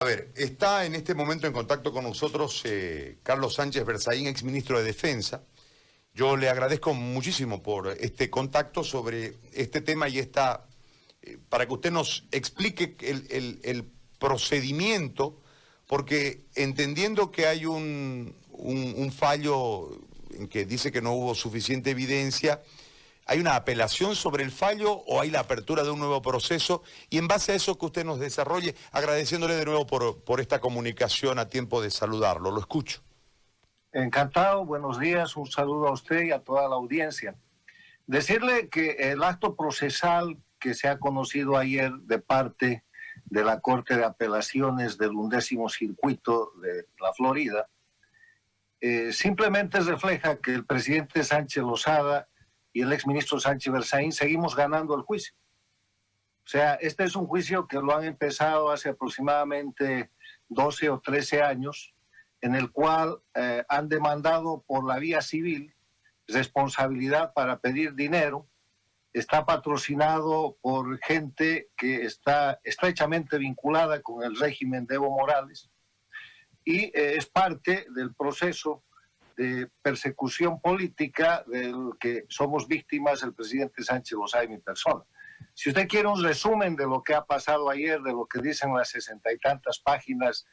A ver, está en este momento en contacto con nosotros Carlos Sánchez Berzaín, exministro de Defensa. Yo le agradezco muchísimo por este contacto sobre este tema y para que usted nos explique el procedimiento, porque entendiendo que hay un fallo en que dice que no hubo suficiente evidencia, ¿hay una apelación sobre el fallo o hay la apertura de un nuevo proceso? Y en base a eso que usted nos desarrolle, agradeciéndole de nuevo por esta comunicación a tiempo de saludarlo. Lo escucho. Encantado, buenos días, un saludo a usted y a toda la audiencia. Decirle que el acto procesal que se ha conocido ayer de parte de la Corte de Apelaciones del 11º Circuito de la Florida, simplemente refleja que el presidente Sánchez Lozada y el exministro Sánchez Berzaín seguimos ganando el juicio. O sea, este es un juicio que lo han empezado hace aproximadamente 12 o 13 años, en el cual han demandado por la vía civil responsabilidad para pedir dinero. Está patrocinado por gente que está estrechamente vinculada con el régimen de Evo Morales y es parte del proceso de persecución política del que somos víctimas el presidente Sánchez Lozada y mi persona. Si usted quiere un resumen de lo que ha pasado ayer, de lo que dicen las 60 y tantas páginas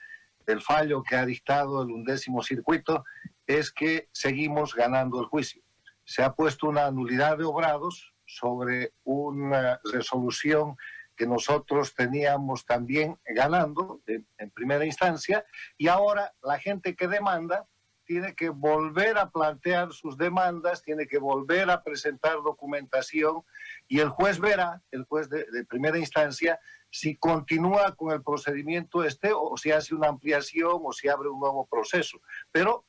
del fallo que ha dictado el 11º Circuito, es que seguimos ganando el juicio. Se ha puesto una nulidad de obrados sobre una resolución que nosotros teníamos también ganando en primera instancia, y ahora la gente que demanda tiene que volver a plantear sus demandas, tiene que volver a presentar documentación, y el juez verá, el juez de primera instancia, si continúa con el procedimiento o si hace una ampliación o si abre un nuevo proceso. Pero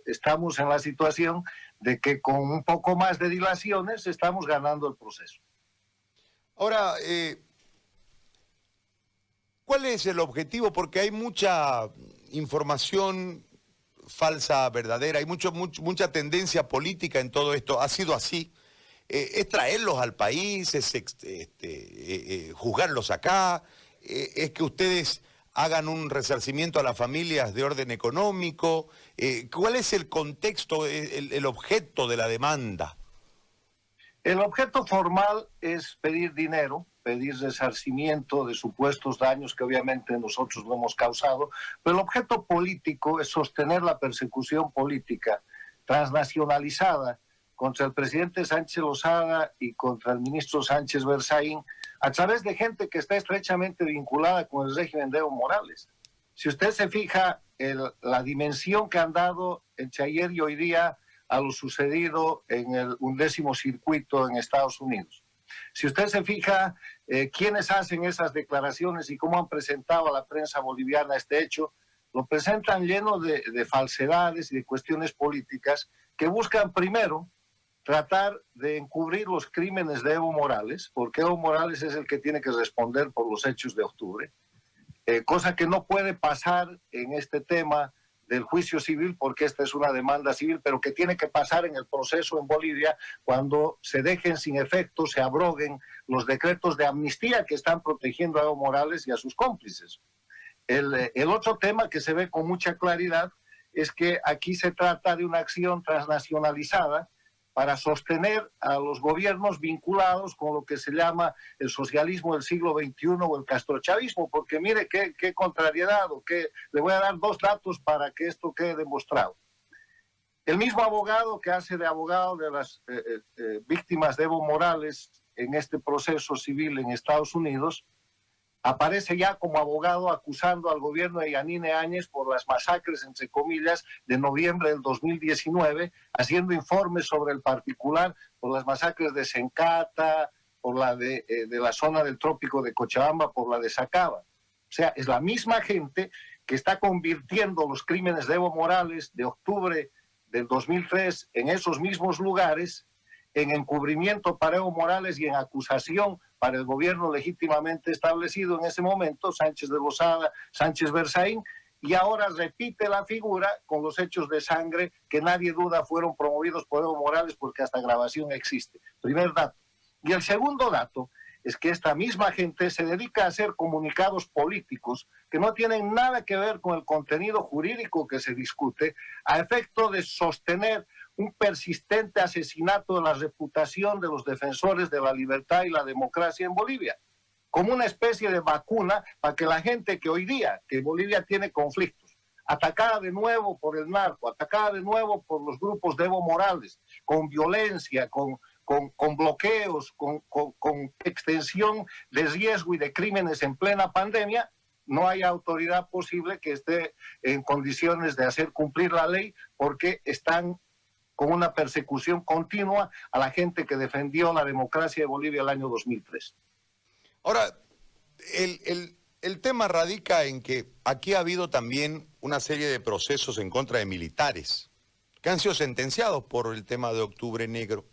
estamos en la situación de que con un poco más de dilaciones estamos ganando el proceso. Ahora, ¿cuál es el objetivo? Porque hay mucha información falsa, verdadera, hay mucha tendencia política en todo esto. Ha sido así. Es traerlos al país, es juzgarlos acá, es que ustedes hagan un resarcimiento a las familias de orden económico. ¿Cuál es el contexto, el objeto de la demanda? El objeto formal es pedir dinero, pedir resarcimiento de supuestos daños que obviamente nosotros no hemos causado, pero el objeto político es sostener la persecución política transnacionalizada contra el presidente Sánchez Lozada y contra el ministro Sánchez Berzaín a través de gente que está estrechamente vinculada con el régimen de Evo Morales. Si usted se fija la dimensión que han dado entre ayer y hoy día a lo sucedido en el 11º Circuito en Estados Unidos. Si usted se fija quiénes hacen esas declaraciones y cómo han presentado a la prensa boliviana este hecho, lo presentan lleno de falsedades y de cuestiones políticas que buscan primero tratar de encubrir los crímenes de Evo Morales, porque Evo Morales es el que tiene que responder por los hechos de octubre, cosa que no puede pasar en este tema del juicio civil, porque esta es una demanda civil, pero que tiene que pasar en el proceso en Bolivia cuando se dejen sin efecto, se abroguen los decretos de amnistía que están protegiendo a Evo Morales y a sus cómplices. El otro tema que se ve con mucha claridad es que aquí se trata de una acción transnacionalizada para sostener a los gobiernos vinculados con lo que se llama el socialismo del siglo XXI o el castrochavismo, porque mire qué contrariedad, le voy a dar dos datos para que esto quede demostrado. El mismo abogado que hace de abogado de las víctimas de Evo Morales en este proceso civil en Estados Unidos, aparece ya como abogado acusando al gobierno de Yanine Áñez por las masacres, entre comillas, de noviembre del 2019, haciendo informes sobre el particular por las masacres de Sencata, por la de la zona del trópico de Cochabamba, por la de Sacaba. O sea, es la misma gente que está convirtiendo los crímenes de Evo Morales de octubre del 2003 en esos mismos lugares en encubrimiento para Evo Morales y en acusación para el gobierno legítimamente establecido en ese momento, Sánchez de Lozada, Sánchez Berzaín, y ahora repite la figura con los hechos de sangre que nadie duda fueron promovidos por Evo Morales porque hasta grabación existe. Primer dato. Y el segundo dato es que esta misma gente se dedica a hacer comunicados políticos que no tienen nada que ver con el contenido jurídico que se discute, a efecto de sostener un persistente asesinato de la reputación de los defensores de la libertad y la democracia en Bolivia, como una especie de vacuna para que la gente que hoy día, que Bolivia tiene conflictos, atacada de nuevo por el narco, atacada de nuevo por los grupos de Evo Morales, con violencia, con bloqueos, con extensión de riesgo y de crímenes en plena pandemia, no hay autoridad posible que esté en condiciones de hacer cumplir la ley, porque están con una persecución continua a la gente que defendió la democracia de Bolivia el año 2003. Ahora, el tema radica en que aquí ha habido también una serie de procesos en contra de militares que han sido sentenciados por el tema de Octubre Negro.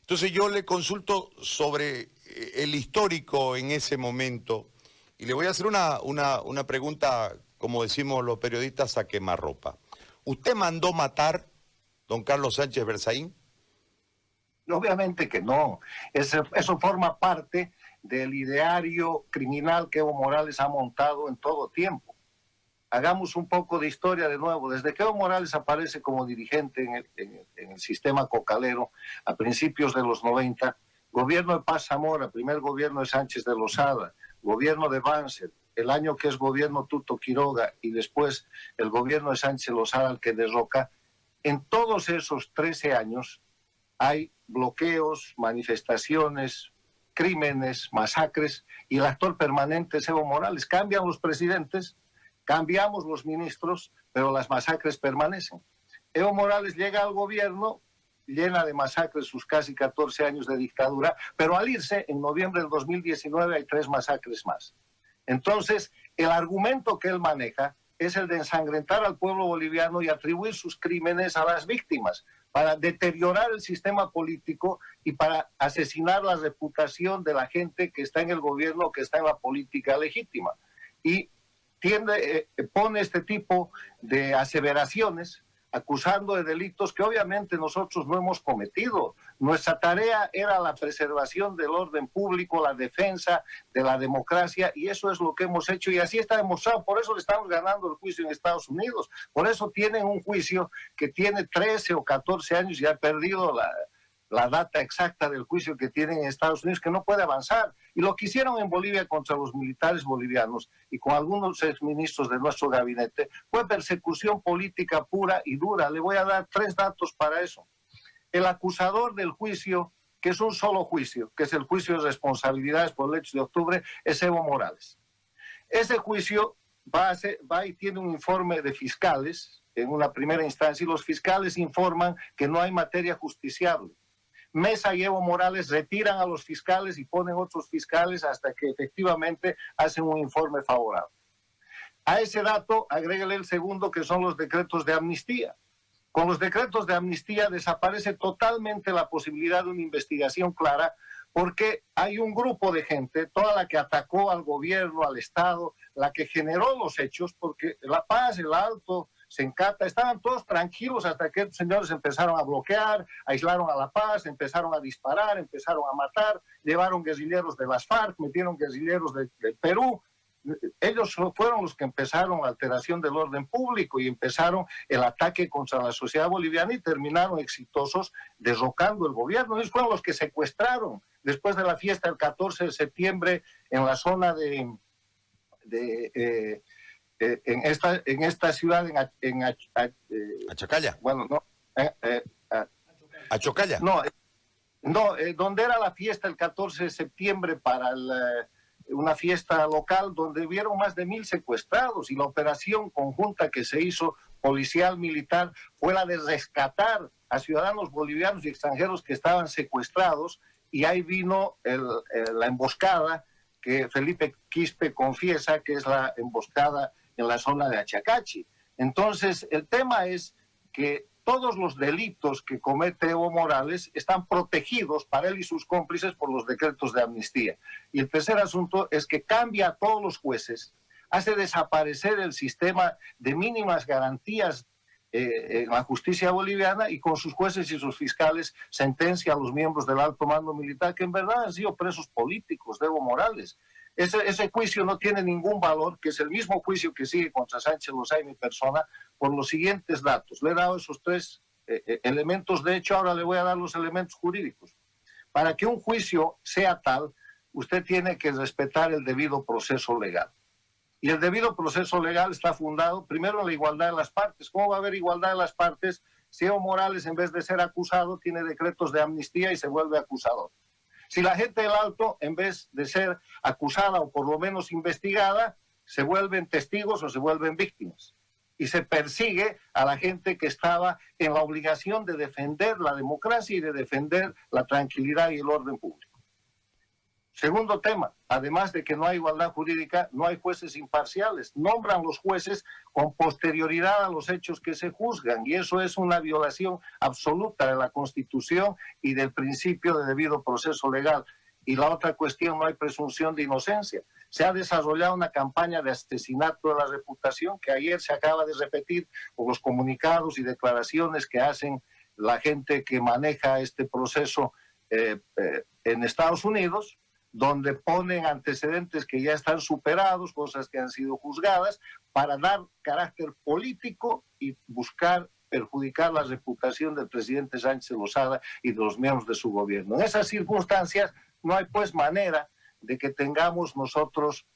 Entonces yo le consulto sobre el histórico en ese momento y le voy a hacer una pregunta, como decimos los periodistas, a quemarropa. ¿Usted mandó matar don Carlos Sánchez Berzaín? Obviamente que no. Eso forma parte del ideario criminal que Evo Morales ha montado en todo tiempo. Hagamos un poco de historia de nuevo. Desde que Evo Morales aparece como dirigente en el sistema cocalero a principios de los 90, gobierno de Paz Zamora, primer gobierno de Sánchez de Lozada, gobierno de Banzer, el año que es gobierno Tuto Quiroga y después el gobierno de Sánchez Lozada al que derroca, en todos esos 13 años hay bloqueos, manifestaciones, crímenes, masacres, y el actor permanente es Evo Morales. Cambian los presidentes, cambiamos los ministros, pero las masacres permanecen. Evo Morales llega al gobierno, llena de masacres sus casi 14 años de dictadura, pero al irse, en noviembre del 2019, hay 3 masacres más. Entonces, el argumento que él maneja es el de ensangrentar al pueblo boliviano y atribuir sus crímenes a las víctimas, para deteriorar el sistema político y para asesinar la reputación de la gente que está en el gobierno, que está en la política legítima. Y pone este tipo de aseveraciones acusando de delitos que obviamente nosotros no hemos cometido. Nuestra tarea era la preservación del orden público, la defensa de la democracia, y eso es lo que hemos hecho, y así está demostrado. Por eso le estamos ganando el juicio en Estados Unidos. Por eso tienen un juicio que tiene 13 o 14 años y ha perdido la data exacta del juicio que tienen en Estados Unidos, que no puede avanzar. Y lo que hicieron en Bolivia contra los militares bolivianos y con algunos exministros de nuestro gabinete fue persecución política pura y dura. Le voy a dar 3 datos para eso. El acusador del juicio, que es un solo juicio, que es el juicio de responsabilidades por el hecho de octubre, es Evo Morales. Ese juicio va y tiene un informe de fiscales en una primera instancia, y los fiscales informan que no hay materia justiciable. Mesa y Evo Morales retiran a los fiscales y ponen otros fiscales hasta que efectivamente hacen un informe favorable. A ese dato agrégale el segundo, que son los decretos de amnistía. Con los decretos de amnistía desaparece totalmente la posibilidad de una investigación clara, porque hay un grupo de gente, toda la que atacó al gobierno, al Estado, la que generó los hechos, porque La Paz, el Alto, Sencata, estaban todos tranquilos hasta que estos señores empezaron a bloquear, aislaron a La Paz, empezaron a disparar, empezaron a matar, llevaron guerrilleros de las FARC, metieron guerrilleros del Perú. Ellos fueron los que empezaron la alteración del orden público y empezaron el ataque contra la sociedad boliviana y terminaron exitosos derrocando el gobierno. Ellos fueron los que secuestraron después de la fiesta del 14 de septiembre en la zona en esta ciudad, en Achacalla. Bueno, no. Achocalla. No, donde era la fiesta el 14 de septiembre para una fiesta local donde hubieron más de 1,000 secuestrados, y la operación conjunta que se hizo policial militar fue la de rescatar a ciudadanos bolivianos y extranjeros que estaban secuestrados, y ahí vino la emboscada que Felipe Quispe confiesa que es la emboscada en la zona de Achacachi. Entonces, el tema es que todos los delitos que comete Evo Morales están protegidos para él y sus cómplices por los decretos de amnistía. Y el tercer asunto es que cambia a todos los jueces, hace desaparecer el sistema de mínimas garantías en la justicia boliviana y con sus jueces y sus fiscales sentencia a los miembros del alto mando militar que en verdad han sido presos políticos de Evo Morales. Ese juicio no tiene ningún valor, que es el mismo juicio que sigue contra Sánchez Lozada y mi persona, por los siguientes datos. Le he dado esos tres elementos de hecho, ahora le voy a dar los elementos jurídicos. Para que un juicio sea tal, usted tiene que respetar el debido proceso legal. Y el debido proceso legal está fundado primero en la igualdad de las partes. ¿Cómo va a haber igualdad de las partes si Evo Morales, en vez de ser acusado, tiene decretos de amnistía y se vuelve acusador? Si la gente del Alto, en vez de ser acusada o por lo menos investigada, se vuelven testigos o se vuelven víctimas. Y se persigue a la gente que estaba en la obligación de defender la democracia y de defender la tranquilidad y el orden público. Segundo tema, además de que no hay igualdad jurídica, no hay jueces imparciales. Nombran los jueces con posterioridad a los hechos que se juzgan y eso es una violación absoluta de la Constitución y del principio de debido proceso legal. Y la otra cuestión, no hay presunción de inocencia. Se ha desarrollado una campaña de asesinato de la reputación que ayer se acaba de repetir por los comunicados y declaraciones que hacen la gente que maneja este proceso en Estados Unidos, donde ponen antecedentes que ya están superados, cosas que han sido juzgadas, para dar carácter político y buscar perjudicar la reputación del presidente Sánchez Lozada y de los miembros de su gobierno. En esas circunstancias no hay pues manera de que tengamos nosotros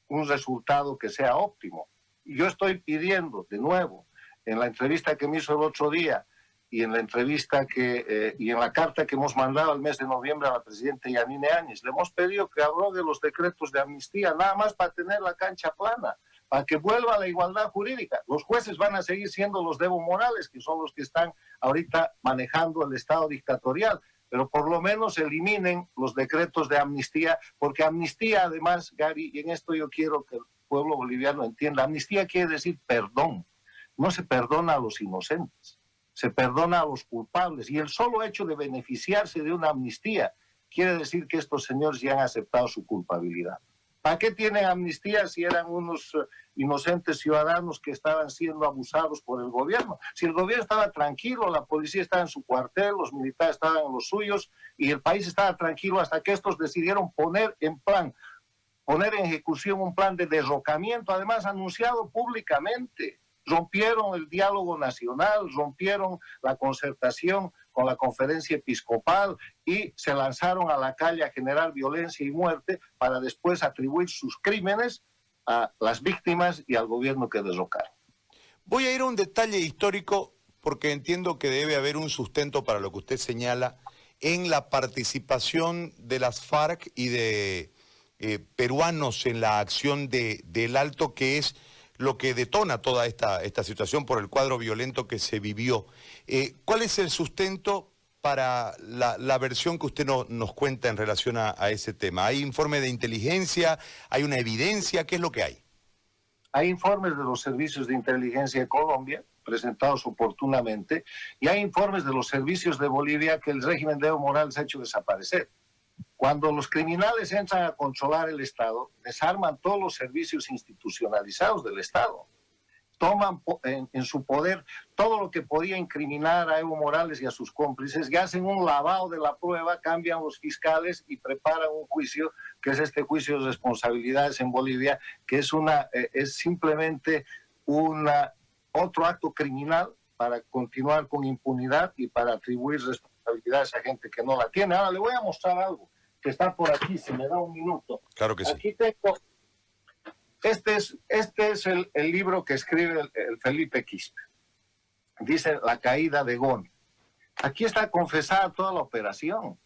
un resultado que sea óptimo. Y yo estoy pidiendo de nuevo, en la entrevista que me hizo el otro día, y en la entrevista y en la carta que hemos mandado el mes de noviembre a la presidenta Yanine Áñez, le hemos pedido que abrogue los decretos de amnistía, nada más para tener la cancha plana, para que vuelva a la igualdad jurídica. Los jueces van a seguir siendo los de Evo Morales, que son los que están ahorita manejando el Estado dictatorial, pero por lo menos eliminen los decretos de amnistía, porque amnistía además, Gary, y en esto yo quiero que el pueblo boliviano entienda, amnistía quiere decir perdón, no se perdona a los inocentes. Se perdona a los culpables y el solo hecho de beneficiarse de una amnistía quiere decir que estos señores ya han aceptado su culpabilidad. ¿Para qué tienen amnistía si eran unos inocentes ciudadanos que estaban siendo abusados por el gobierno? Si el gobierno estaba tranquilo, la policía estaba en su cuartel, los militares estaban en los suyos y el país estaba tranquilo hasta que estos decidieron poner en ejecución un plan de derrocamiento, además anunciado públicamente. Rompieron el diálogo nacional, rompieron la concertación con la conferencia episcopal y se lanzaron a la calle a generar violencia y muerte para después atribuir sus crímenes a las víctimas y al gobierno que derrocaron. Voy a ir a un detalle histórico porque entiendo que debe haber un sustento para lo que usted señala en la participación de las FARC y de peruanos en la acción del Alto, que es lo que detona toda esta situación por el cuadro violento que se vivió. ¿Cuál es el sustento para la versión que usted nos cuenta en relación a ese tema? ¿Hay informe de inteligencia? ¿Hay una evidencia? ¿Qué es lo que hay? Hay informes de los servicios de inteligencia de Colombia, presentados oportunamente, y hay informes de los servicios de Bolivia que el régimen de Evo Morales ha hecho desaparecer. Cuando los criminales entran a controlar el Estado, desarman todos los servicios institucionalizados del Estado. Toman en su poder todo lo que podía incriminar a Evo Morales y a sus cómplices y hacen un lavado de la prueba, cambian los fiscales y preparan un juicio, que es este juicio de responsabilidades en Bolivia, que es simplemente otro acto criminal para continuar con impunidad y para atribuir responsabilidades a gente que no la tiene. Ahora le voy a mostrar algo que está por aquí, si me da un minuto. Claro que sí. Aquí tengo, este es el libro que escribe el Felipe Quispe. Dice La caída de Goni. Aquí está confesada toda la operación.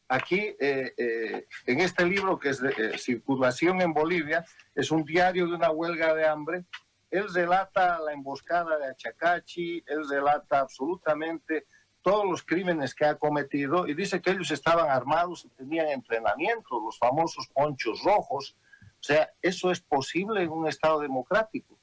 Aquí, en este libro que es de circulación en Bolivia, es un diario de una huelga de hambre. Él relata la emboscada de Achacachi, él relata absolutamente todos los crímenes que ha cometido y dice que ellos estaban armados y tenían entrenamiento, los famosos ponchos rojos. O sea, eso es posible en un Estado democrático.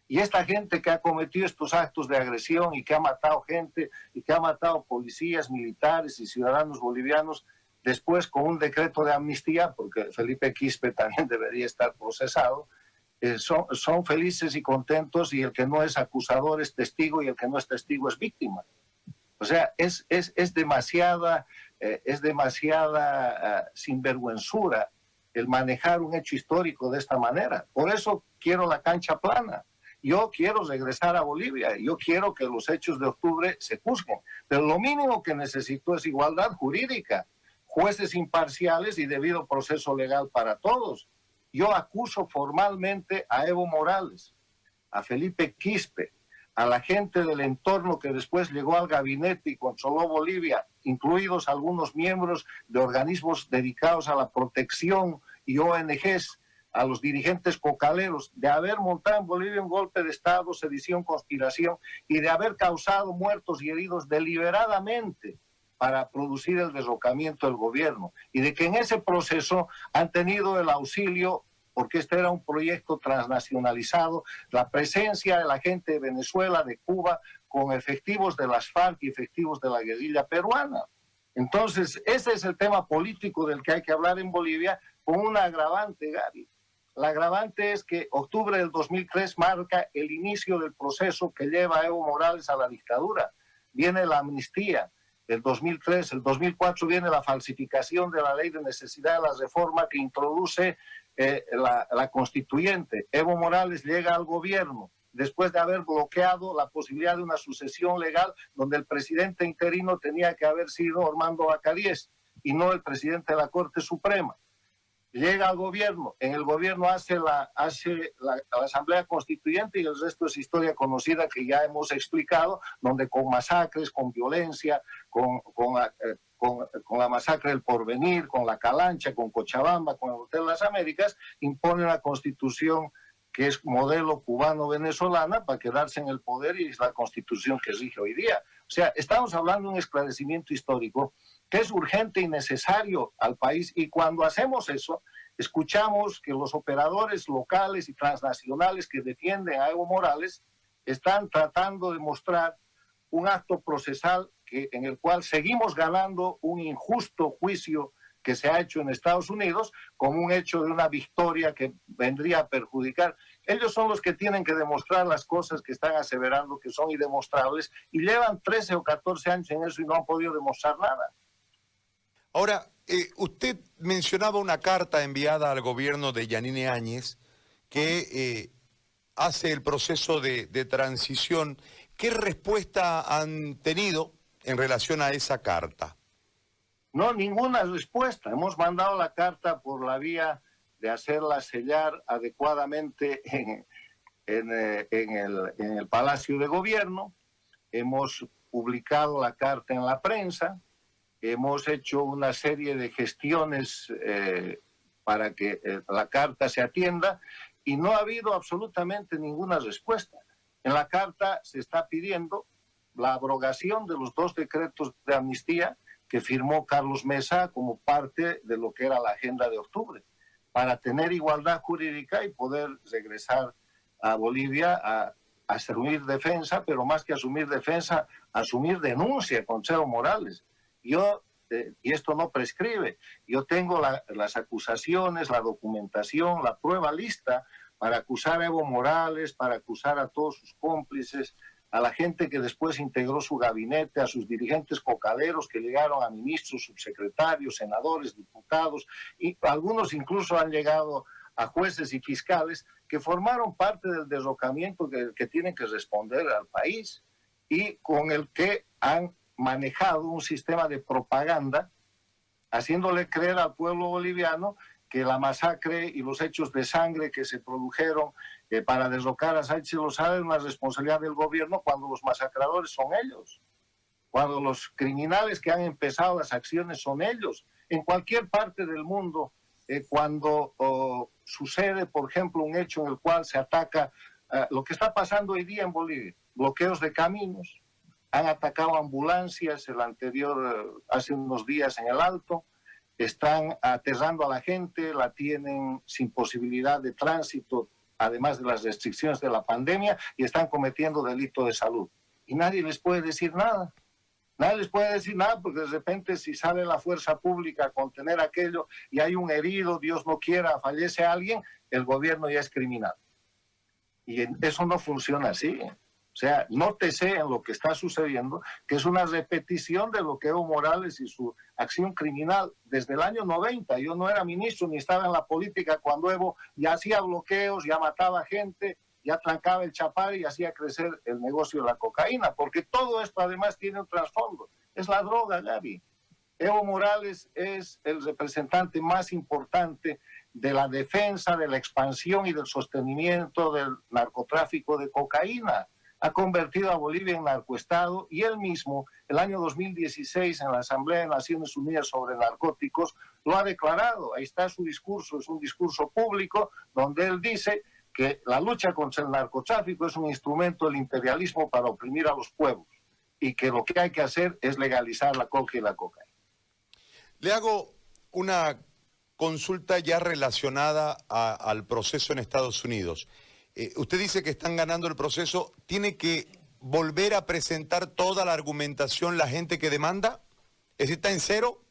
Y esta gente que ha cometido estos actos de agresión y que ha matado gente y que ha matado policías, militares y ciudadanos bolivianos, después con un decreto de amnistía, porque Felipe Quispe también debería estar procesado, son felices y contentos, y el que no es acusador es testigo y el que no es testigo es víctima. O sea, es demasiada sinvergüenzura el manejar un hecho histórico de esta manera. Por eso quiero la cancha plana. Yo quiero regresar a Bolivia. Yo quiero que los hechos de octubre se juzguen. Pero lo mínimo que necesito es igualdad jurídica, jueces imparciales y debido proceso legal para todos. Yo acuso formalmente a Evo Morales, a Felipe Quispe, a la gente del entorno que después llegó al gabinete y controló Bolivia, incluidos algunos miembros de organismos dedicados a la protección y ONGs, a los dirigentes cocaleros, de haber montado en Bolivia un golpe de Estado, sedición, conspiración, y de haber causado muertos y heridos deliberadamente para producir el derrocamiento del gobierno, y de que en ese proceso han tenido el auxilio, porque este era un proyecto transnacionalizado, la presencia de la gente de Venezuela, de Cuba, con efectivos de las FARC y efectivos de la guerrilla peruana. Entonces, ese es el tema político del que hay que hablar en Bolivia, con una agravante, Gaby. La agravante es que octubre del 2003 marca el inicio del proceso que lleva a Evo Morales a la dictadura. Viene la amnistía. El 2003, el 2004 viene la falsificación de la ley de necesidad de la reforma que introduce la constituyente. Evo Morales llega al gobierno después de haber bloqueado la posibilidad de una sucesión legal donde el presidente interino tenía que haber sido Armando Bacariés y no el presidente de la Corte Suprema. Llega al gobierno, en el gobierno hace la Asamblea Constituyente, y el resto es historia conocida que ya hemos explicado, donde con masacres, con violencia, con la masacre del Porvenir, con la Calancha, con Cochabamba, con el Hotel Las Américas, impone una constitución que es modelo cubano-venezolana para quedarse en el poder, y es la constitución que rige hoy día. O sea, estamos hablando de un esclarecimiento histórico que es urgente y necesario al país, y cuando hacemos eso, escuchamos que los operadores locales y transnacionales que defienden a Evo Morales están tratando de mostrar un acto procesal en el cual seguimos ganando un injusto juicio que se ha hecho en Estados Unidos como un hecho de una victoria que vendría a perjudicar. Ellos son los que tienen que demostrar las cosas que están aseverando que son indemostrables, y llevan 13 o 14 años en eso y no han podido demostrar nada. Ahora, usted mencionaba una carta enviada al gobierno de Yanine Áñez que hace el proceso de transición. ¿Qué respuesta han tenido en relación a esa carta? No, ninguna respuesta. Hemos mandado la carta por la vía de hacerla sellar adecuadamente en el Palacio de Gobierno. Hemos publicado la carta en la prensa. Hemos hecho una serie de gestiones para que la carta se atienda, y no ha habido absolutamente ninguna respuesta. En la carta se está pidiendo la abrogación de los 2 decretos de amnistía que firmó Carlos Mesa como parte de lo que era la agenda de octubre, para tener igualdad jurídica y poder regresar a Bolivia a asumir defensa, pero más que asumir defensa, asumir denuncia contra Evo Morales. Y esto no prescribe. Yo tengo las acusaciones, la documentación, la prueba lista para acusar a Evo Morales, para acusar a todos sus cómplices, a la gente que después integró su gabinete, a sus dirigentes cocaleros que llegaron a ministros, subsecretarios, senadores, diputados, y algunos incluso han llegado a jueces y fiscales que formaron parte del derrocamiento que tienen que responder al país, y con el que han manejado un sistema de propaganda, haciéndole creer al pueblo boliviano que la masacre y los hechos de sangre que se produjeron para derrocar a Sánchez Lozada es una responsabilidad del gobierno, cuando los masacradores son ellos, cuando los criminales que han empezado las acciones son ellos. En cualquier parte del mundo, cuando sucede, por ejemplo, un hecho en el cual se ataca lo que está pasando hoy día en Bolivia, bloqueos de caminos, han atacado ambulancias, el anterior hace unos días en el Alto, están aterrando a la gente, la tienen sin posibilidad de tránsito, además de las restricciones de la pandemia, y están cometiendo delito de salud. Y nadie les puede decir nada. Nadie les puede decir nada, porque de repente si sale la fuerza pública a contener aquello y hay un herido, Dios no quiera, fallece alguien, el gobierno ya es criminal. Y eso no funciona así. O sea, nótese en lo que está sucediendo que es una repetición de lo que Evo Morales y su acción criminal desde el año 90. Yo no era ministro ni estaba en la política cuando Evo ya hacía bloqueos, ya mataba gente, ya trancaba el Chapare y hacía crecer el negocio de la cocaína, porque todo esto además tiene un trasfondo. Es la droga, Gaby. Evo Morales es el representante más importante de la defensa, de la expansión y del sostenimiento del narcotráfico de cocaína. Ha convertido a Bolivia en narcoestado y él mismo, el año 2016, en la Asamblea de Naciones Unidas sobre Narcóticos, lo ha declarado. Ahí está su discurso, es un discurso público donde él dice que la lucha contra el narcotráfico es un instrumento del imperialismo para oprimir a los pueblos y que lo que hay que hacer es legalizar la coca y la cocaína. Le hago una consulta ya relacionada al proceso en Estados Unidos. Usted dice que están ganando el proceso. ¿Tiene que volver a presentar toda la argumentación la gente que demanda? ¿Es decir, está en cero?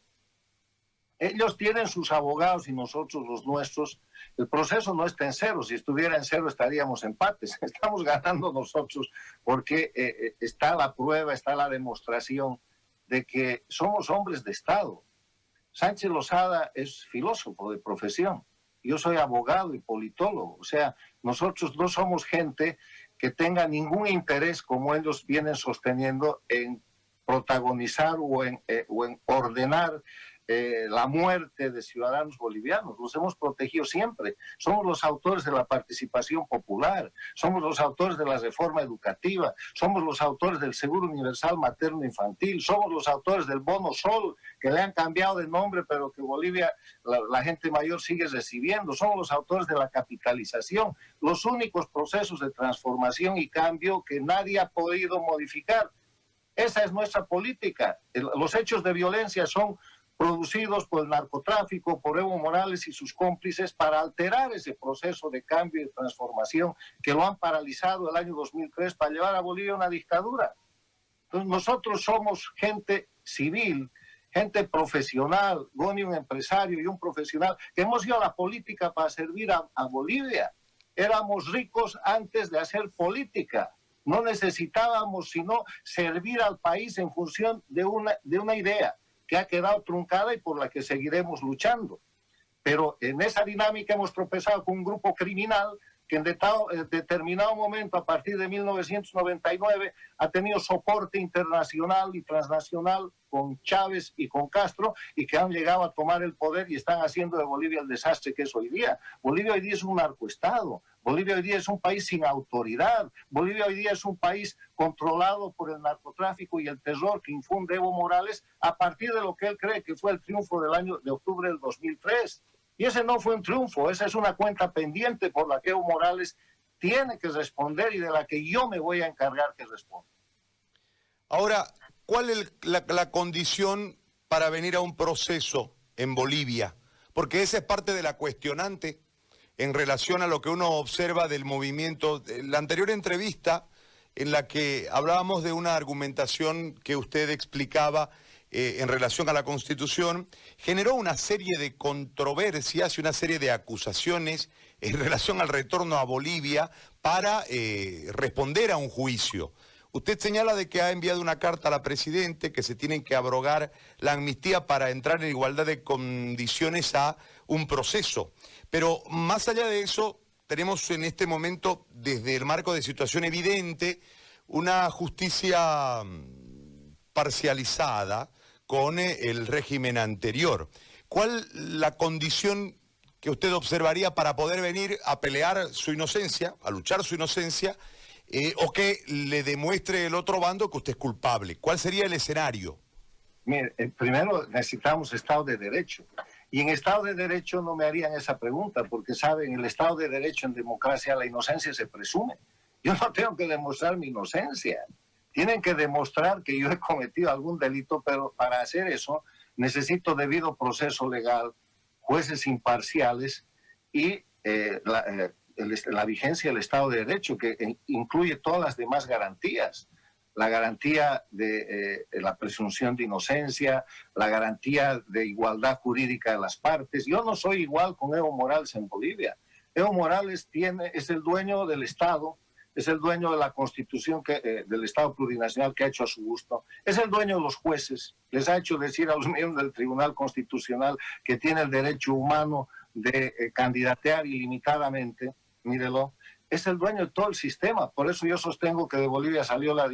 Ellos tienen sus abogados y nosotros los nuestros. El proceso no está en cero. Si estuviera en cero estaríamos empates. Estamos ganando nosotros porque está la prueba, está la demostración de que somos hombres de Estado. Sánchez Lozada es filósofo de profesión. Yo soy abogado y politólogo. O sea, nosotros no somos gente que tenga ningún interés, como ellos vienen sosteniendo, en protagonizar o en ordenar la muerte de ciudadanos bolivianos. Los hemos protegido siempre. Somos los autores de la participación popular, somos los autores de la reforma educativa, somos los autores del seguro universal materno-infantil, somos los autores del bono sol, que le han cambiado de nombre, pero que Bolivia, la gente mayor sigue recibiendo. Somos los autores de la capitalización, los únicos procesos de transformación y cambio que nadie ha podido modificar. Esa es nuestra política. Los hechos de violencia son producidos por el narcotráfico, por Evo Morales y sus cómplices para alterar ese proceso de cambio y de transformación que lo han paralizado el año 2003 para llevar a Bolivia a una dictadura. Entonces nosotros somos gente civil, gente profesional, Goni un empresario y un profesional, que hemos ido a la política para servir a Bolivia. Éramos ricos antes de hacer política. No necesitábamos sino servir al país en función de una idea que ha quedado truncada y por la que seguiremos luchando. Pero en esa dinámica hemos tropezado con un grupo criminal que en determinado momento, a partir de 1999, ha tenido soporte internacional y transnacional con Chávez y con Castro, y que han llegado a tomar el poder y están haciendo de Bolivia el desastre que es hoy día. Bolivia hoy día es un narcoestado. Bolivia hoy día es un país sin autoridad. Bolivia hoy día es un país controlado por el narcotráfico y el terror que infunde Evo Morales a partir de lo que él cree que fue el triunfo del año de octubre del 2003. Y ese no fue un triunfo, esa es una cuenta pendiente por la que Evo Morales tiene que responder y de la que yo me voy a encargar que responda. Ahora, ¿cuál es la condición para venir a un proceso en Bolivia? Porque esa es parte de la cuestionante en relación a lo que uno observa del movimiento. La anterior entrevista en la que hablábamos de una argumentación que usted explicaba en relación a la Constitución, generó una serie de controversias y una serie de acusaciones en relación al retorno a Bolivia para responder a un juicio. Usted señala de que ha enviado una carta a la Presidente que se tienen que abrogar la amnistía para entrar en igualdad de condiciones a un proceso. Pero más allá de eso, tenemos en este momento, desde el marco de situación evidente, una justicia parcializada con el régimen anterior. ¿Cuál la condición que usted observaría para poder venir a pelear su inocencia, a luchar su inocencia, o que le demuestre el otro bando que usted es culpable? ¿Cuál sería el escenario? Mire, primero necesitamos Estado de Derecho. Y en Estado de Derecho no me harían esa pregunta, porque saben, en el Estado de Derecho, en democracia, la inocencia se presume. Yo no tengo que demostrar mi inocencia. Tienen que demostrar que yo he cometido algún delito, pero para hacer eso necesito debido proceso legal, jueces imparciales y la vigencia del Estado de Derecho, que incluye todas las demás garantías. La garantía de la presunción de inocencia, la garantía de igualdad jurídica de las partes. Yo no soy igual con Evo Morales en Bolivia. Evo Morales es el dueño del Estado, es el dueño de la Constitución del Estado plurinacional que ha hecho a su gusto, es el dueño de los jueces, les ha hecho decir a los miembros del Tribunal Constitucional que tiene el derecho humano de candidatear ilimitadamente, mírelo, es el dueño de todo el sistema. Por eso yo sostengo que de Bolivia salió el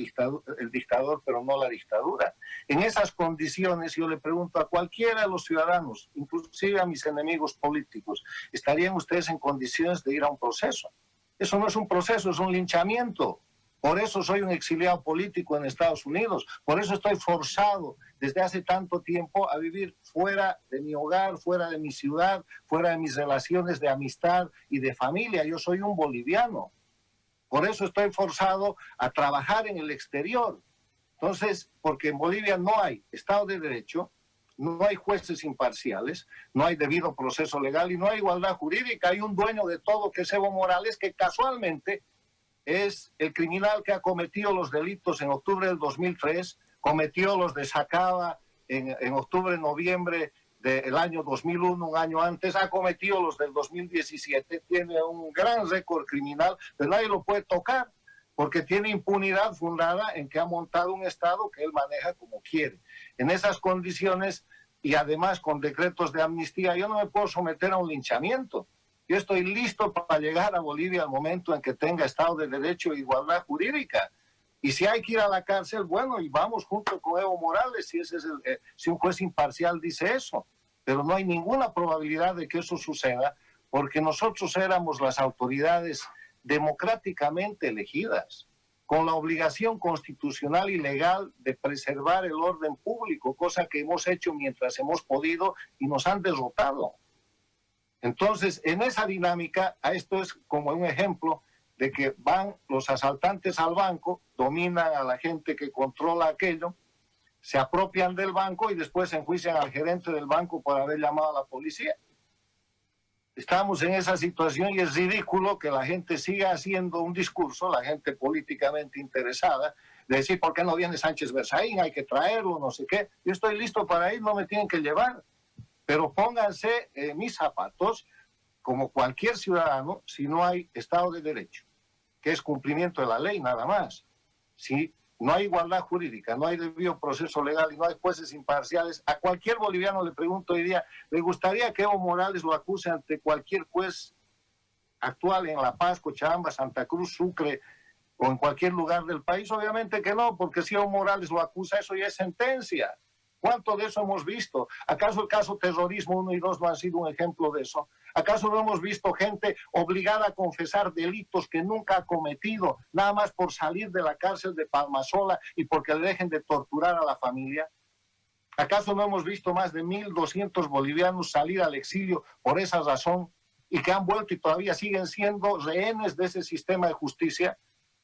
dictador, pero no la dictadura. En esas condiciones yo le pregunto a cualquiera de los ciudadanos, inclusive a mis enemigos políticos, ¿estarían ustedes en condiciones de ir a un proceso? Eso no es un proceso, es un linchamiento. Por eso soy un exiliado político en Estados Unidos. Por eso estoy forzado desde hace tanto tiempo a vivir fuera de mi hogar, fuera de mi ciudad, fuera de mis relaciones de amistad y de familia. Yo soy un boliviano. Por eso estoy forzado a trabajar en el exterior. Entonces, porque en Bolivia no hay Estado de Derecho, no hay jueces imparciales, no hay debido proceso legal y no hay igualdad jurídica. Hay un dueño de todo que es Evo Morales, que casualmente es el criminal que ha cometido los delitos en octubre del 2003, cometió los de Sacaba en octubre, noviembre del año 2001, un año antes, ha cometido los del 2017, tiene un gran récord criminal, pero nadie lo puede tocar, porque tiene impunidad fundada en que ha montado un Estado que él maneja como quiere. En esas condiciones, y además con decretos de amnistía, yo no me puedo someter a un linchamiento. Yo estoy listo para llegar a Bolivia al momento en que tenga Estado de Derecho e igualdad jurídica. Y si hay que ir a la cárcel, bueno, y vamos junto con Evo Morales, si un juez imparcial dice eso. Pero no hay ninguna probabilidad de que eso suceda, porque nosotros éramos las autoridades democráticamente elegidas, con la obligación constitucional y legal de preservar el orden público, cosa que hemos hecho mientras hemos podido y nos han derrotado. Entonces, en esa dinámica, esto es como un ejemplo de que van los asaltantes al banco, dominan a la gente que controla aquello, se apropian del banco y después enjuician al gerente del banco por haber llamado a la policía. Estamos en esa situación y es ridículo que la gente siga haciendo un discurso, la gente políticamente interesada, de decir, ¿por qué no viene Sánchez Berzaín? Hay que traerlo, no sé qué. Yo estoy listo para ir, no me tienen que llevar. Pero pónganse mis zapatos, como cualquier ciudadano, si no hay Estado de Derecho, que es cumplimiento de la ley nada más. Si no hay igualdad jurídica, no hay debido proceso legal y no hay jueces imparciales, a cualquier boliviano le pregunto hoy día, ¿le gustaría que Evo Morales lo acuse ante cualquier juez actual en La Paz, Cochabamba, Santa Cruz, Sucre o en cualquier lugar del país? Obviamente que no, porque si Evo Morales lo acusa, eso ya es sentencia. ¿Cuánto de eso hemos visto? ¿Acaso el caso terrorismo 1 y 2 no han sido un ejemplo de eso? ¿Acaso no hemos visto gente obligada a confesar delitos que nunca ha cometido, nada más por salir de la cárcel de Palmasola y porque le dejen de torturar a la familia? ¿Acaso no hemos visto más de 1.200 bolivianos salir al exilio por esa razón y que han vuelto y todavía siguen siendo rehenes de ese sistema de justicia?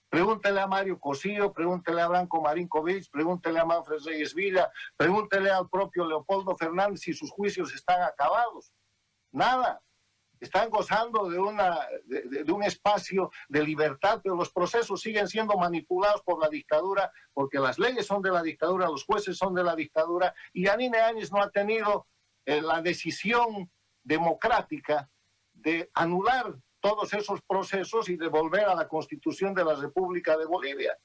Pregúntele a Mario Cosío, pregúntele a Branco Marinkovic, pregúntele a Manfred Reyes Villa, pregúntele al propio Leopoldo Fernández si sus juicios están acabados. Nada. Están gozando de un espacio de libertad, pero los procesos siguen siendo manipulados por la dictadura, porque las leyes son de la dictadura, los jueces son de la dictadura, y Yanine Áñez no ha tenido la decisión democrática de anular todos esos procesos y de volver a la Constitución de la República de Bolivia,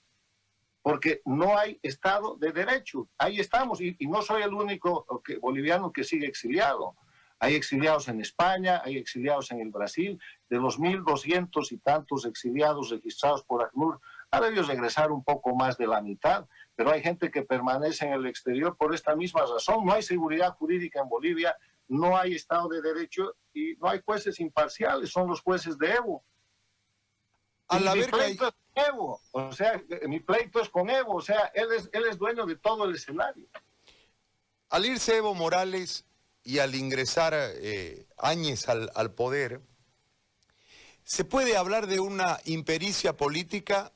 porque no hay Estado de Derecho. Ahí estamos, y no soy el único boliviano que sigue exiliado. Hay exiliados en España, hay exiliados en el Brasil. De los 1.200 y tantos exiliados registrados por ACNUR, ha debido regresar un poco más de la mitad, pero hay gente que permanece en el exterior por esta misma razón. No hay seguridad jurídica en Bolivia, no hay Estado de Derecho y no hay jueces imparciales, son los jueces de Evo. A la mi verga pleito es con Evo, o sea, mi pleito es con Evo, o sea, él es dueño de todo el escenario. Al irse Evo Morales y al ingresar Áñez al poder, ¿se puede hablar de una impericia política,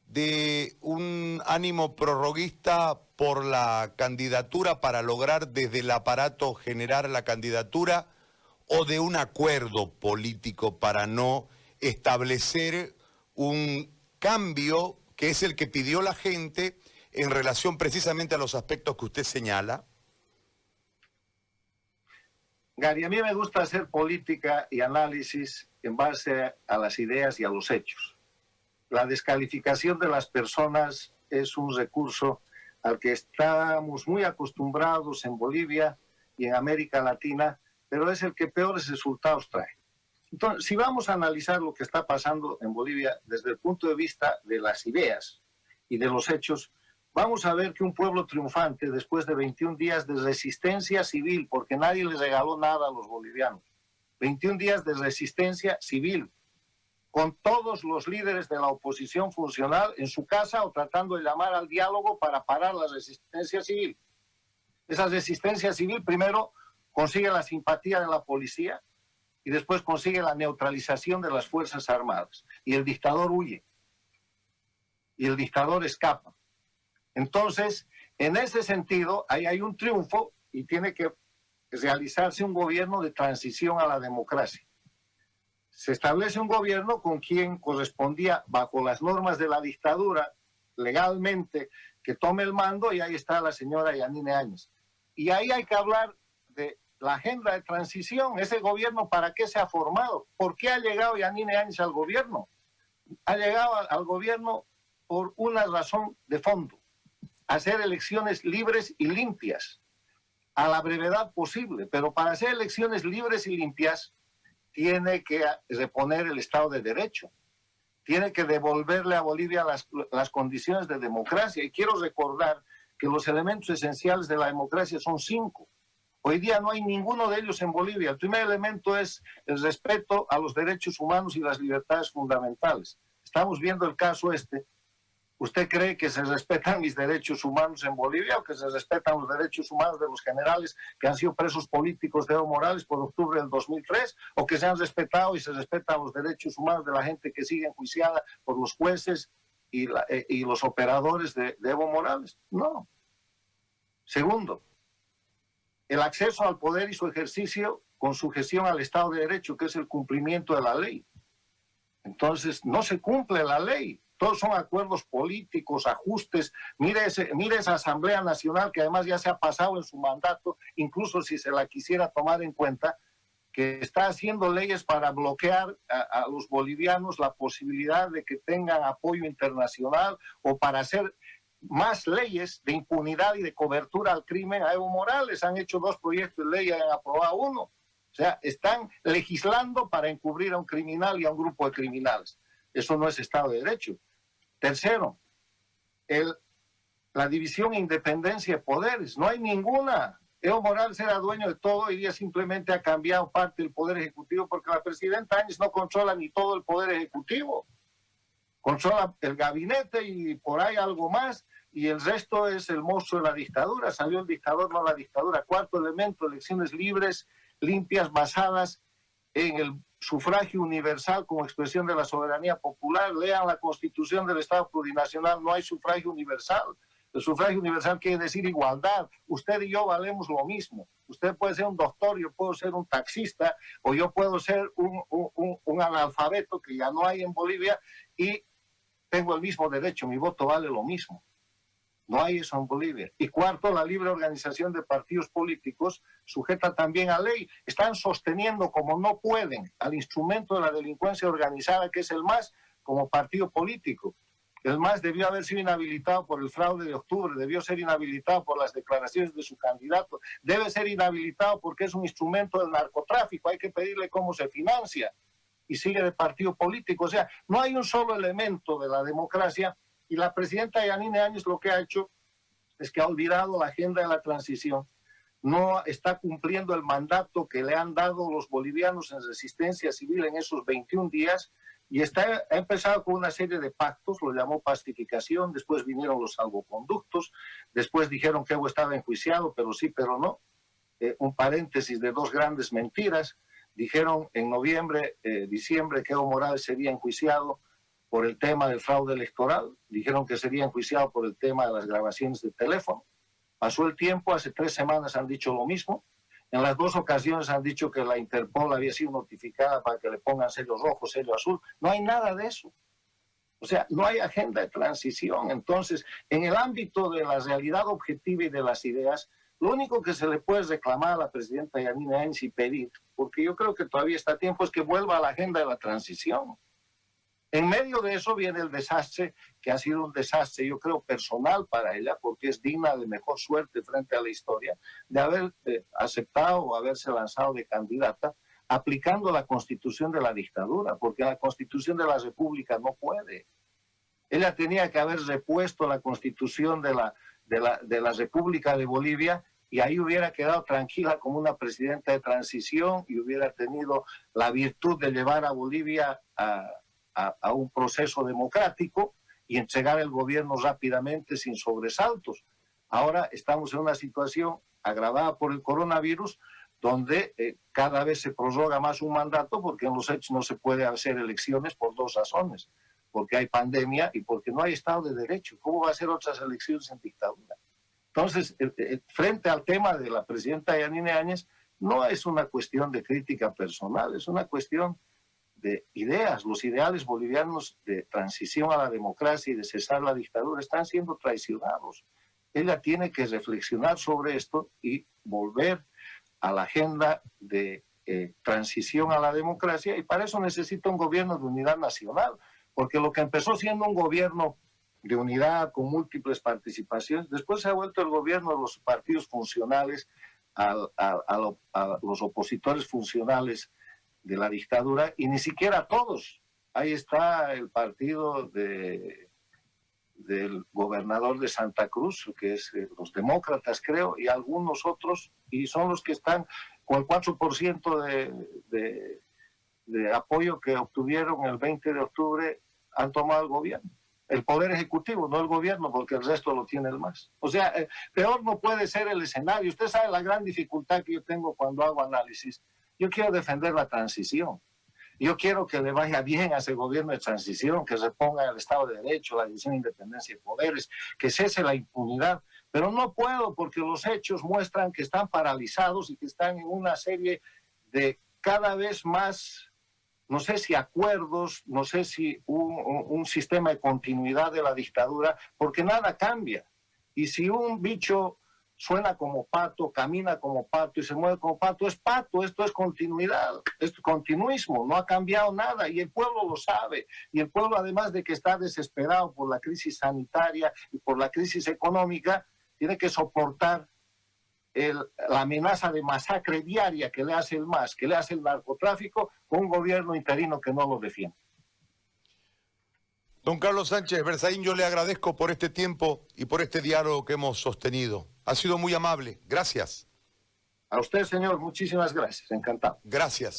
de un ánimo prorroguista por la candidatura para lograr desde el aparato generar la candidatura, o de un acuerdo político para no establecer un cambio que es el que pidió la gente en relación precisamente a los aspectos que usted señala? Gary, a mí me gusta hacer política y análisis en base a las ideas y a los hechos. La descalificación de las personas es un recurso al que estamos muy acostumbrados en Bolivia y en América Latina, pero es el que peores resultados trae. Entonces, si vamos a analizar lo que está pasando en Bolivia desde el punto de vista de las ideas y de los hechos, vamos a ver que un pueblo triunfante, después de 21 días de resistencia civil, porque nadie les regaló nada a los bolivianos, 21 días de resistencia civil, con todos los líderes de la oposición funcional en su casa o tratando de llamar al diálogo para parar la resistencia civil. Esa resistencia civil primero consigue la simpatía de la policía y después consigue la neutralización de las Fuerzas Armadas. Y el dictador huye. Y el dictador escapa. Entonces, en ese sentido, ahí hay un triunfo y tiene que realizarse un gobierno de transición a la democracia. Se establece un gobierno con quien correspondía, bajo las normas de la dictadura, legalmente, que tome el mando, y ahí está la señora Yanine Áñez. Y ahí hay que hablar de la agenda de transición. Ese gobierno, ¿para qué se ha formado? ¿Por qué ha llegado Yanine Áñez al gobierno? Ha llegado al gobierno por una razón de fondo: hacer elecciones libres y limpias, a la brevedad posible. Pero para hacer elecciones libres y limpias, tiene que reponer el Estado de Derecho, tiene que devolverle a Bolivia las condiciones de democracia. Y quiero recordar que los elementos esenciales de la democracia son 5. Hoy día no hay ninguno de ellos en Bolivia. El primer elemento es el respeto a los derechos humanos y las libertades fundamentales. Estamos viendo el caso este. ¿Usted cree que se respetan mis derechos humanos en Bolivia o que se respetan los derechos humanos de los generales que han sido presos políticos de Evo Morales por octubre del 2003? ¿O que se han respetado y se respetan los derechos humanos de la gente que sigue enjuiciada por los jueces y los operadores de Evo Morales? No. Segundo, el acceso al poder y su ejercicio con sujeción al Estado de Derecho, que es el cumplimiento de la ley. Entonces, no se cumple la ley. Todos son acuerdos políticos, ajustes. Mire esa Asamblea Nacional, que además ya se ha pasado en su mandato, incluso si se la quisiera tomar en cuenta, que está haciendo leyes para bloquear a los bolivianos la posibilidad de que tengan apoyo internacional, o para hacer más leyes de impunidad y de cobertura al crimen a Evo Morales. Han hecho 2 proyectos de ley y han aprobado 1. O sea, están legislando para encubrir a un criminal y a un grupo de criminales. Eso no es Estado de Derecho. Tercero, la división e independencia de poderes. No hay ninguna. Evo Morales era dueño de todo y ya simplemente ha cambiado parte del Poder Ejecutivo, porque la presidenta Áñez no controla ni todo el Poder Ejecutivo. Controla el gabinete y por ahí algo más, y el resto es el monstruo de la dictadura. Salió el dictador, no la dictadura. Cuarto elemento, elecciones libres, limpias, basadas en el sufragio universal como expresión de la soberanía popular. Lean la Constitución del Estado Plurinacional, no hay sufragio universal. El sufragio universal quiere decir igualdad. Usted y yo valemos lo mismo. Usted puede ser un doctor, yo puedo ser un taxista, o yo puedo ser un analfabeto, que ya no hay en Bolivia, y tengo el mismo derecho, mi voto vale lo mismo. No hay eso en Bolivia. Y cuarto, la libre organización de partidos políticos, sujeta también a ley. Están sosteniendo, como no pueden, al instrumento de la delincuencia organizada, que es el MAS, como partido político. El MAS debió haber sido inhabilitado por el fraude de octubre, debió ser inhabilitado por las declaraciones de su candidato, debe ser inhabilitado porque es un instrumento del narcotráfico, hay que pedirle cómo se financia, y sigue de partido político. O sea, no hay un solo elemento de la democracia. Y la presidenta Yanine Áñez lo que ha hecho es que ha olvidado la agenda de la transición, no está cumpliendo el mandato que le han dado los bolivianos en resistencia civil en esos 21 días, y ha empezado con una serie de pactos, lo llamó pacificación, después vinieron los salvoconductos, después dijeron que Evo estaba enjuiciado, pero sí, pero no, un paréntesis de 2 grandes mentiras. Dijeron en diciembre que Evo Morales sería enjuiciado por el tema del fraude electoral, dijeron que sería enjuiciado por el tema de las grabaciones de teléfono. Pasó el tiempo, hace 3 semanas han dicho lo mismo. En las 2 ocasiones han dicho que la Interpol había sido notificada para que le pongan sello rojo, sello azul. No hay nada de eso. O sea, no hay agenda de transición. Entonces, en el ámbito de la realidad objetiva y de las ideas, Lo único que se le puede reclamar a la presidenta Yanine Áñez y pedir, porque yo creo que todavía está a tiempo, es que vuelva a la agenda de la transición. En medio de eso viene el desastre, que ha sido un desastre, yo creo, personal para ella, porque es digna de mejor suerte frente a la historia, de haber aceptado o haberse lanzado de candidata, aplicando la constitución de la dictadura, porque la constitución de la república no puede. Ella tenía que haber repuesto la constitución de la República de Bolivia y ahí hubiera quedado tranquila como una presidenta de transición y hubiera tenido la virtud de llevar a Bolivia a un proceso democrático y entregar el gobierno rápidamente sin sobresaltos. Ahora estamos en una situación agravada por el coronavirus donde cada vez se prorroga más un mandato porque en los hechos no se puede hacer elecciones por dos razones. Porque hay pandemia y porque no hay Estado de Derecho. ¿Cómo va a ser otras elecciones en dictadura? Entonces, frente al tema de la presidenta Yanine Áñez, no es una cuestión de crítica personal, es una cuestión de ideas. Los ideales bolivianos de transición a la democracia y de cesar la dictadura están siendo traicionados. Ella tiene que reflexionar sobre esto y volver a la agenda de transición a la democracia, y para eso necesita un gobierno de unidad nacional. Porque lo que empezó siendo un gobierno de unidad con múltiples participaciones, después se ha vuelto el gobierno de los partidos funcionales a los opositores funcionales de la dictadura, y ni siquiera todos. Ahí está el partido del gobernador de Santa Cruz, que es los demócratas, creo, y algunos otros, y son los que están con el 4% de apoyo que obtuvieron el 20 de octubre, han tomado el gobierno. El poder ejecutivo, no el gobierno, porque el resto lo tiene el MAS. O sea, peor no puede ser el escenario. Usted sabe la gran dificultad que yo tengo cuando hago análisis. Yo quiero defender la transición. Yo quiero que le vaya bien a ese gobierno de transición, que reponga el Estado de Derecho, la división de independencia de poderes, que cese la impunidad. Pero no puedo porque los hechos muestran que están paralizados y que están en una serie de cada vez más, no sé si acuerdos, no sé si un sistema de continuidad de la dictadura, porque nada cambia. Y si un bicho suena como pato, camina como pato y se mueve como pato, esto es continuidad, es continuismo, no ha cambiado nada y el pueblo lo sabe. Y el pueblo, además de que está desesperado por la crisis sanitaria y por la crisis económica, tiene que soportar la amenaza de masacre diaria que le hace el MAS, que le hace el narcotráfico, con un gobierno interino que no lo defiende. Don Carlos Sánchez Berzaín, yo le agradezco por este tiempo y por este diálogo que hemos sostenido. Ha sido muy amable. Gracias. A usted, señor, muchísimas gracias. Encantado. Gracias.